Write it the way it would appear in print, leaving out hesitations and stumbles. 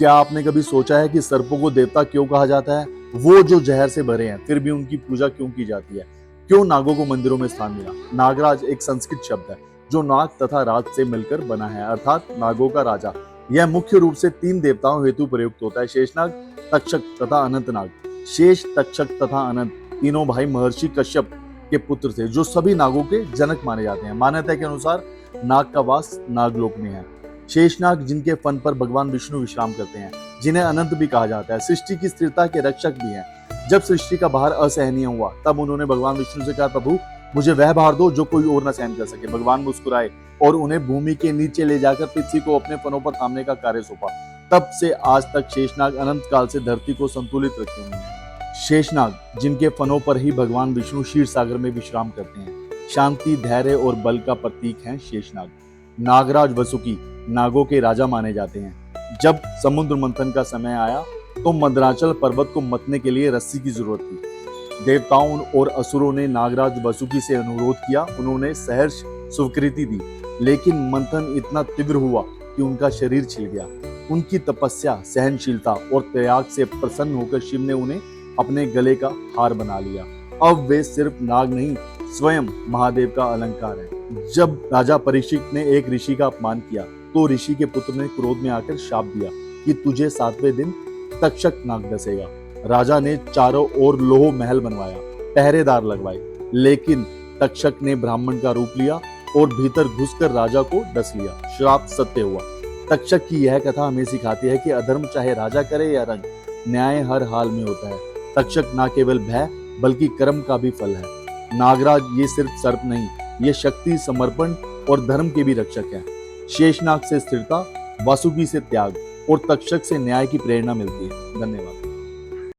क्या आपने कभी सोचा है कि सर्पों को देवता क्यों कहा जाता है? वो जो जहर से भरे हैं, फिर भी उनकी पूजा क्यों की जाती है? क्यों नागों को मंदिरों में स्थान मिला? नागराज एक संस्कृत शब्द है जो नाग तथा राज से मिलकर बना है, अर्थात नागों का राजा। यह मुख्य रूप से 3 देवताओं हेतु प्रयुक्त होता है: शेषनाग, तक्षक तथा अनंतनाग। शेष, तक्षक तथा अनंत तीनों भाई महर्षि कश्यप के पुत्र थे, जो सभी नागों के जनक माने जाते हैं। मान्यता के अनुसार नाग का वास नागलोक में है। शेषनाग जिनके फन पर भगवान विष्णु विश्राम करते हैं, जिन्हें अनंत भी कहा जाता है, सृष्टि की स्थिरता के रक्षक भी हैं। जब सृष्टि का भार असहनीय हुआ, तब उन्होंने भगवान विष्णु से कहा, प्रभु मुझे वह भार दो जो कोई और न सहन कर सके। भगवान मुस्कुराए और उन्हें भूमि के नीचे ले जाकर पृथ्वी को अपने फनों पर थामने का कार्य सौंपा। तब से आज तक शेषनाग अनंत काल से धरती को संतुलित रखे हुए हैं। शेषनाग जिनके फनों पर ही भगवान विष्णु क्षीर सागर में विश्राम करते हैं। शांति, धैर्य और बल का प्रतीक है शेषनाग। नागराज वसुकी नागों के राजा माने जाते हैं। जब समुद्र मंथन का समय आया तो मंदराचल पर्वत को मतने के लिए रस्सी की जरूरत थी। देवताओं और असुरों ने नागराज वसुकी से अनुरोध किया। उन्होंने सहर्ष स्वीकृति दी, लेकिन मंथन इतना तीव्र हुआ कि उनका शरीर छिल गया। उनकी तपस्या, सहनशीलता और त्याग से प्रसन्न होकर शिव ने उन्हें अपने गले का हार बना लिया। अब वे सिर्फ नाग नहीं, स्वयं महादेव का अलंकार है। जब राजा परीक्षित ने एक ऋषि का अपमान किया तो ऋषि के पुत्र ने क्रोध में आकर शाप दिया कि तुझे 7वें दिन तक्षक नाग डसेगा। राजा ने चारों ओर लोह महल बनवाया, पहरेदार लगवाए, लेकिन तक्षक ने ब्राह्मण का रूप लिया और भीतर घुसकर राजा को डस लिया। श्राप सत्य हुआ। तक्षक की यह कथा हमें सिखाती है कि अधर्म चाहे राजा करे या रंग, न्याय हर हाल में होता है। तक्षक न केवल भय बल्कि कर्म का भी फल है। नागराज ये सिर्फ सर्प नहीं, ये शक्ति, समर्पण और धर्म के भी रक्षक हैं। शेषनाग से स्थिरता, वासुकी से त्याग और तक्षक से न्याय की प्रेरणा मिलती है। धन्यवाद।